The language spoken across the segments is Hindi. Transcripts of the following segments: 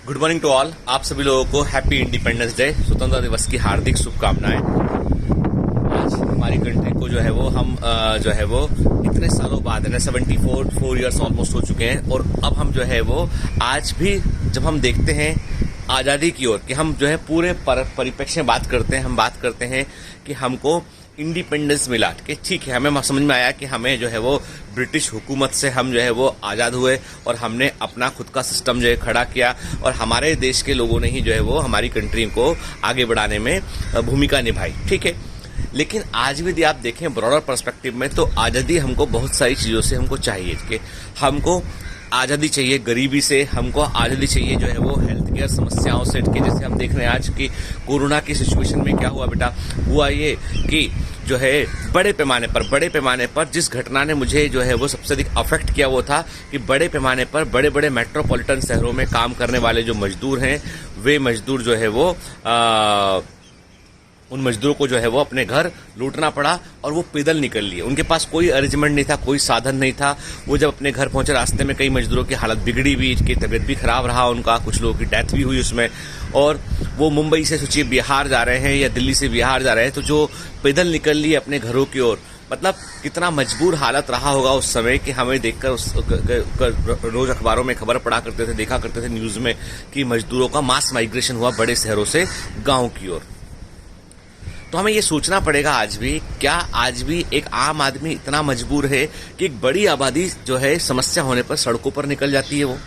Good morning to all. आप सभी लोगों को हैप्पी इंडिपेंडेंस डे, स्वतंत्रता दिवस की हार्दिक शुभकामनाएं। आज हमारी कंट्री को जो है वो हम इतने सालों बाद 74 ईयर्स ऑलमोस्ट हो चुके हैं, और अब हम जो है वो आज भी जब हम देखते हैं आज़ादी की ओर कि हम जो है पूरे परिप्रेक्ष्य में बात करते हैं, हम बात करते हैं कि हमको इंडिपेंडेंस मिला कि ठीक है, हमें समझ में आया कि हमें जो है वो ब्रिटिश हुकूमत से हम जो है वो आज़ाद हुए और हमने अपना खुद का सिस्टम जो है खड़ा किया, और हमारे देश के लोगों ने ही जो है वो हमारी कंट्री को आगे बढ़ाने में भूमिका निभाई। ठीक है, लेकिन आज भी यदि आप देखें ब्रॉडर पर्सपेक्टिव में, तो आज़ादी हमको बहुत सारी चीज़ों से हमको चाहिए कि हमको आज़ादी चाहिए गरीबी से, हमको आज़ादी चाहिए जो है वो हेल्थ केयर समस्याओं से, कि जैसे हम देख रहे हैं आज की कोरोना की सिचुएशन में क्या हुआ बेटा, हुआ ये कि जो है बड़े पैमाने पर जिस घटना ने मुझे जो है वो सबसे अधिक अफेक्ट किया वो था कि बड़े पैमाने पर बड़े बड़े मेट्रोपॉलिटन शहरों में काम करने वाले जो मजदूर हैं, वे मजदूर जो है वो उन मजदूरों को जो है वो अपने घर लूटना पड़ा, और वो पैदल निकल लिए। उनके पास कोई अरेंजमेंट नहीं था, कोई साधन नहीं था। वो जब अपने घर पहुंचे, रास्ते में कई मजदूरों की हालत बिगड़ी हुई, की तबीयत भी खराब रहा उनका, कुछ लोगों की डेथ भी हुई उसमें। और वो मुंबई से सोचिए बिहार जा रहे हैं या दिल्ली से बिहार जा रहे हैं, तो जो पैदल निकल लिए अपने घरों की ओर, मतलब कितना मजबूर हालत रहा होगा उस समय कि हमें देखकर रोज अखबारों में खबर पढ़ा करते थे, देखा करते थे न्यूज में कि मजदूरों का मास माइग्रेशन हुआ बड़े शहरों से गाँव की ओर। तो हमें ये सोचना पड़ेगा आज भी, क्या आज भी एक आम आदमी इतना मजबूर है कि एक बड़ी आबादी जो है समस्या होने पर सड़कों पर निकल जाती है। वो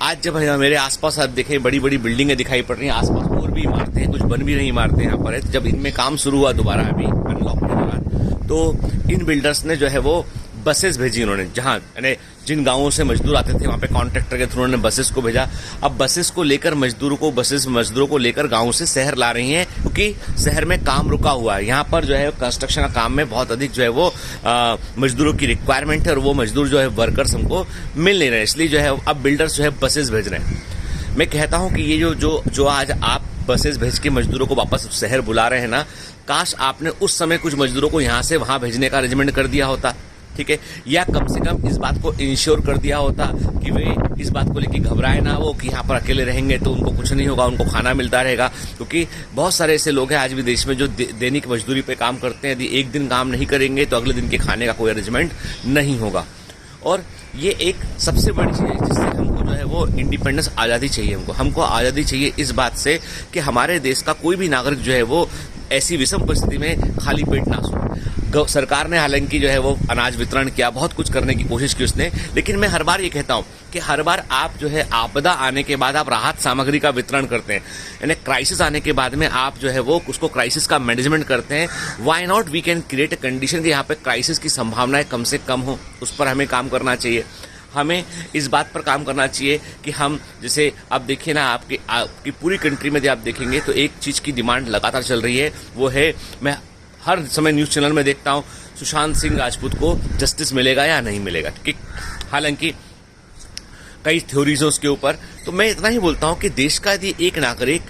आज जब मेरे आसपास आप देखें, बड़ी बड़ी बिल्डिंगें दिखाई पड़ रही हैं, आसपास और भी इमारतें हैं, कुछ बन भी रही इमारतें यहाँ पर है। जब इनमें काम शुरू हुआ दोबारा अभी अनलॉक के दौरान, तो इन बिल्डर्स ने जो है वो बसेस भेजी उन्होंने, जहां यानी जिन गांवों से मजदूर आते थे वहां पे कॉन्ट्रैक्टर के थ्रू उन्होंने बसेस को भेजा। अब बसेस को लेकर मजदूरों को लेकर गांव से शहर ला रही हैं, क्योंकि शहर में काम रुका हुआ है। यहाँ पर जो है कंस्ट्रक्शन का काम में बहुत अधिक जो है वो मजदूरों की रिक्वायरमेंट है, और वो मजदूर जो है वर्कर्स हमको मिल नहीं रहे, इसलिए जो है अब बिल्डर्स जो है बसेस भेज रहे हैं। मैं कहता हूं कि ये जो आज आप बसेस भेज के मजदूरों को वापस शहर बुला रहे हैं ना, काश आपने उस समय कुछ मजदूरों को यहाँ से वहां भेजने का अरेंजमेंट कर दिया होता। ठीक है, या कम से कम इस बात को इंश्योर कर दिया होता कि वे इस बात को लेकर घबराए ना वो कि यहाँ पर अकेले रहेंगे तो उनको कुछ नहीं होगा, उनको खाना मिलता रहेगा। क्योंकि बहुत सारे ऐसे लोग हैं आज भी देश में जो दैनिक मजदूरी पे काम करते हैं, यदि एक दिन काम नहीं करेंगे तो अगले दिन के खाने का कोई अरेंजमेंट नहीं होगा। और ये एक सबसे बड़ी चीज़ है जिससे हमको जो है वो इंडिपेंडेंस, आज़ादी चाहिए। हमको आज़ादी चाहिए इस बात से कि हमारे देश का कोई भी नागरिक जो है वो ऐसी विषम परिस्थिति में खाली पेट ना सोए। सरकार ने हालांकि जो है वो अनाज वितरण किया, बहुत कुछ करने की कोशिश की उसने, लेकिन मैं हर बार ये कहता हूं कि हर बार आप जो है आपदा आने के बाद आप राहत सामग्री का वितरण करते हैं, यानी क्राइसिस आने के बाद में आप जो है वो उसको क्राइसिस का मैनेजमेंट करते हैं। Why not we can create a condition कि यहाँ पे क्राइसिस की संभावनाएं कम से कम हो, उस पर हमें काम करना चाहिए। हमें इस बात पर काम करना चाहिए कि हम, जैसे आप देखिए ना, आपकी पूरी कंट्री में यदि आप देखेंगे तो एक चीज़ की डिमांड लगातार चल रही है, वो है, मैं हर समय न्यूज़ चैनल में देखता हूं, सुशांत सिंह राजपूत को जस्टिस मिलेगा या नहीं मिलेगा। कि हालांकि कई थ्योरीज है उसके ऊपर, तो मैं इतना ही बोलता हूं कि देश का यदि एक नागरिक,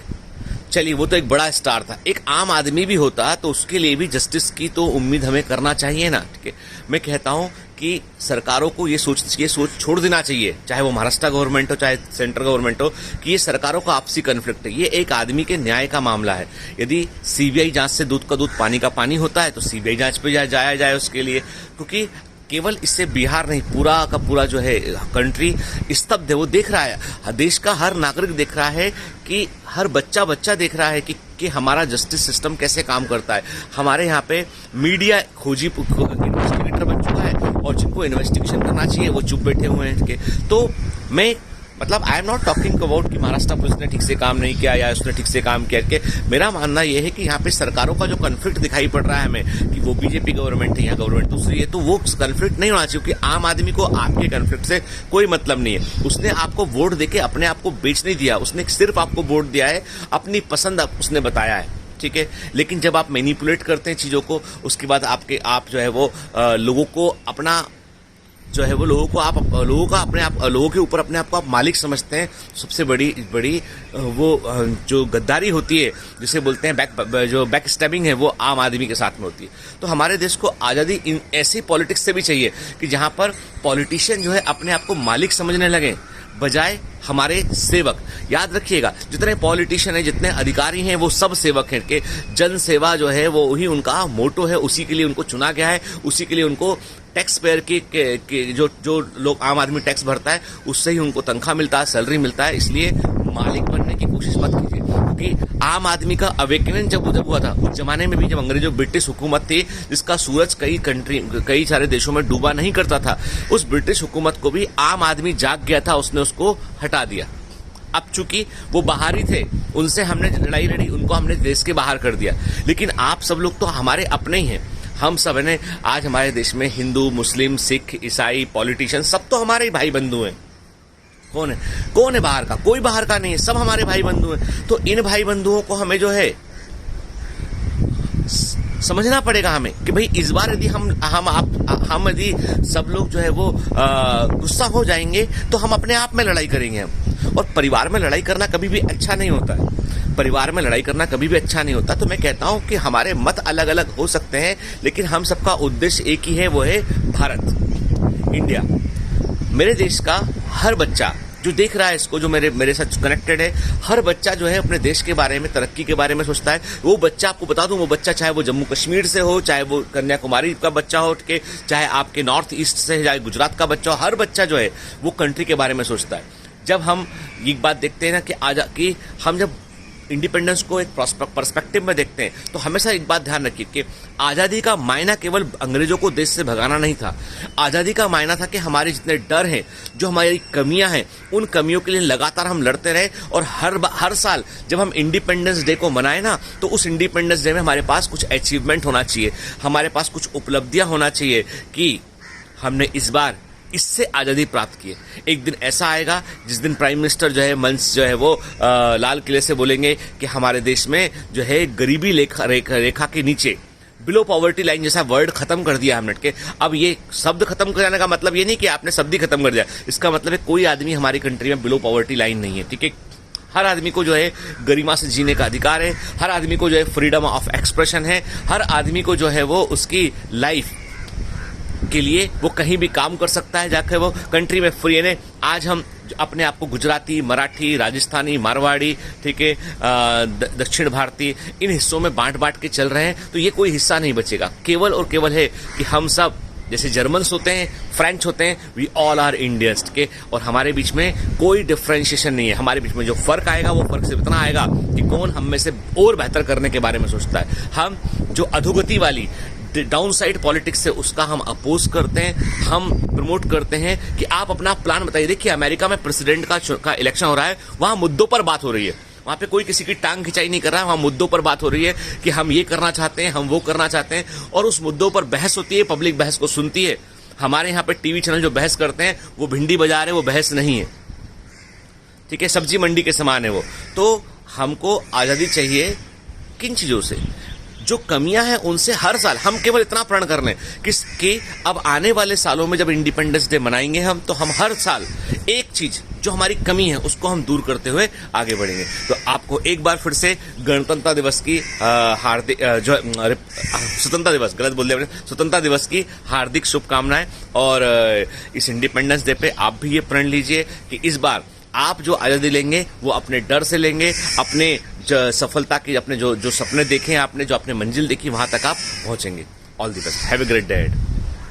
चलिए वो तो एक बड़ा स्टार था, एक आम आदमी भी होता तो उसके लिए भी जस्टिस की तो उम्मीद हमें करना चाहिए ना। ठीक है, मैं कहता हूं कि सरकारों को ये सोच छोड़ देना चाहिए, चाहे वो महाराष्ट्र गवर्नमेंट हो चाहे सेंट्रल गवर्नमेंट हो, कि ये सरकारों का आपसी कन्फ्लिक्ट है, ये एक आदमी के न्याय का मामला है। यदि सीबीआई जांच से दूध का दूध पानी का पानी होता है तो सीबीआई जांच पे जाया जाए उसके लिए, क्योंकि केवल इससे बिहार नहीं, पूरा का पूरा जो है कंट्री स्तब्ध है। वो देख रहा है, देश का हर नागरिक देख रहा है कि हर बच्चा देख रहा है कि हमारा जस्टिस सिस्टम कैसे काम करता है। हमारे यहाँ पे मीडिया खोजी इन्वेस्टिगेटर बन चुका है, और जिनको इन्वेस्टिगेशन करना चाहिए वो चुप बैठे हुए हैं। तो मैं मतलब I am not talking about कि महाराष्ट्र पुलिस ने ठीक से काम नहीं किया या उसने ठीक से काम किया, कि मेरा मानना यह है कि यहाँ पे सरकारों का जो कन्फ्लिक्ट दिखाई पड़ रहा है हमें, कि वो बीजेपी गवर्नमेंट है या गवर्नमेंट दूसरी है, तो वो कन्फ्लिक्ट नहीं होना चाहिए। क्योंकि आम आदमी को आपके कन्फ्लिक्ट से कोई मतलब नहीं है। उसने आपको वोट देके अपने आप को बेच नहीं दिया, उसने सिर्फ आपको वोट दिया है, अपनी पसंद उसने बताया है। ठीक है, लेकिन जब आप मैनिपुलेट करते हैं चीज़ों को, उसके बाद आप जो है वो लोगों को अपना जो है वो लोगों के ऊपर अपने आप को आप मालिक समझते हैं। सबसे बड़ी वो जो गद्दारी होती है, जिसे बोलते हैं जो बैक स्टैबिंग है, वो आम आदमी के साथ में होती है। तो हमारे देश को आज़ादी इन ऐसी पॉलिटिक्स से भी चाहिए कि जहां पर पॉलिटिशियन जो है अपने आप को मालिक समझने लगे, बजाय हमारे सेवक। याद रखिएगा, जितने पॉलिटिशियन हैं, जितने अधिकारी हैं, वो सब सेवक हैं कि जन सेवा जो है वो ही उनका मोटो है, उसी के लिए उनको चुना गया है, उसी के लिए उनको टैक्स पेयर के जो लोग आम आदमी टैक्स भरता है उससे ही उनको तनख्वाह मिलता है, सैलरी मिलता है। इसलिए मालिक बनने की कोशिश मत कीजिए, क्योंकि आम आदमी का अवेकनिंग जब हुआ था उस जमाने में भी, जब अंग्रेजों ब्रिटिश हुकूमत थी जिसका सूरज कई सारे देशों में डूबा नहीं करता था, उस ब्रिटिश हुकूमत को भी आम आदमी जाग गया था, उसने उसको हटा दिया। अब चूंकि वो बाहरी थे, उनसे हमने लड़ाई लड़ी, उनको हमने देश के बाहर कर दिया, लेकिन आप सब लोग तो हमारे अपने ही हैं। हम सब ने आज हमारे देश में हिंदू, मुस्लिम, सिख, ईसाई, पॉलिटिशियन सब तो हमारे ही भाई बंधु हैं। कौन है बाहर का? कोई बाहर का नहीं है, सब हमारे भाई बंधु हैं। तो इन भाई बंधुओं को हमें जो है समझना पड़ेगा हमें कि भाई इस बार यदि हम यदि सब लोग जो है वो गुस्सा हो जाएंगे तो हम अपने आप में लड़ाई करेंगे हम। और परिवार में लड़ाई करना कभी भी अच्छा नहीं होता है, परिवार में लड़ाई करना कभी भी अच्छा नहीं होता। तो मैं कहता हूं कि हमारे मत अलग अलग हो सकते हैं, लेकिन हम सबका उद्देश्य एक ही है, वो है भारत, इंडिया। मेरे देश का हर बच्चा जो देख रहा है इसको, जो मेरे साथ कनेक्टेड है, हर बच्चा जो है अपने देश के बारे में, तरक्की के बारे में सोचता है। वो बच्चा, आपको बता दूं, वो बच्चा चाहे वो जम्मू कश्मीर से हो, चाहे वो कन्याकुमारी का बच्चा हो, के चाहे आपके नॉर्थ ईस्ट से, चाहे गुजरात का बच्चा हो, हर बच्चा जो है वो कंट्री के बारे में सोचता है। जब हम एक बात देखते हैं ना कि हम जब इंडिपेंडेंस को एक पर्सपेक्टिव में देखते हैं, तो हमेशा एक बात ध्यान रखिए कि आज़ादी का मायना केवल अंग्रेजों को देश से भगाना नहीं था। आज़ादी का मायना था कि हमारे जितने डर हैं, जो हमारी कमियां हैं, उन कमियों के लिए लगातार हम लड़ते रहे। और हर साल जब हम इंडिपेंडेंस डे को मनाए ना, तो उस इंडिपेंडेंस डे में हमारे पास कुछ अचीवमेंट होना चाहिए, हमारे पास कुछ उपलब्धियां होना चाहिए कि हमने इस बार इससे आज़ादी प्राप्त की है। एक दिन ऐसा आएगा जिस दिन प्राइम मिनिस्टर जो है मंच जो है वो लाल किले से बोलेंगे कि हमारे देश में जो है गरीबी रेखा के नीचे, बिलो पॉवर्टी लाइन जैसा वर्ड खत्म कर दिया हमने के। अब ये शब्द खत्म कर जाने का मतलब ये नहीं कि आपने शब्द ही खत्म कर दिया, इसका मतलब है कोई आदमी हमारी कंट्री में बिलो पॉवर्टी लाइन नहीं है, ठीक है। हर आदमी को जो है गरिमा से जीने का अधिकार है, हर आदमी को जो है फ्रीडम ऑफ एक्सप्रेशन है, हर आदमी को जो है वो उसकी लाइफ के लिए वो कहीं भी काम कर सकता है, जाकर वो कंट्री में फ्री है। आज हम अपने आप को गुजराती, मराठी, राजस्थानी, मारवाड़ी, ठीक है, दक्षिण भारतीय, इन हिस्सों में बांट के चल रहे हैं, तो ये कोई हिस्सा नहीं बचेगा। केवल और केवल है कि हम सब जैसे जर्मन्स होते हैं, फ्रेंच होते हैं, वी ऑल आर इंडियंस के, और हमारे बीच में कोई डिफ्रेंशिएशन नहीं है। हमारे बीच में जो फर्क आएगा वो फर्क सिर्फ इतना आएगा कि कौन हम में से और बेहतर करने के बारे में सोचता है। हम जो अधोगति वाली डाउन साइड पॉलिटिक्स से उसका हम अपोज करते हैं, हम प्रमोट करते हैं कि आप अपना प्लान बताइए। देखिए अमेरिका में प्रेसिडेंट का इलेक्शन हो रहा है, वहां मुद्दों पर बात हो रही है, वहां पे कोई किसी की टांग खिंचाई नहीं कर रहा है, वहां मुद्दों पर बात हो रही है कि हम ये करना चाहते हैं, हम वो करना चाहते हैं, और उस मुद्दों पर बहस होती है, पब्लिक बहस को सुनती है। हमारे यहाँ पे टीवी चैनल जो बहस करते हैं वो भिंडी बाजार है, वो बहस नहीं है, ठीक है, सब्जी मंडी के समान है वो। तो हमको आजादी चाहिए किन चीजों से? जो कमियां हैं उनसे हर साल हम केवल इतना प्रण कर लें कि अब आने वाले सालों में जब इंडिपेंडेंस डे मनाएंगे हम, तो हम हर साल एक चीज जो हमारी कमी है उसको हम दूर करते हुए आगे बढ़ेंगे। तो आपको एक बार फिर से गणतंत्र दिवस की हार्दिक स्वतंत्रता दिवस, गलत बोल दिया, स्वतंत्रता दिवस की हार्दिक शुभकामनाएं। और इस इंडिपेंडेंस डे पे आप भी ये प्रण लीजिए कि इस बार आप जो आजादी लेंगे वो अपने डर से लेंगे, अपने सफलता की, अपने जो सपने देखे हैं आपने, जो अपने मंजिल देखी, वहां तक आप पहुंचेंगे। All the best, have a great day.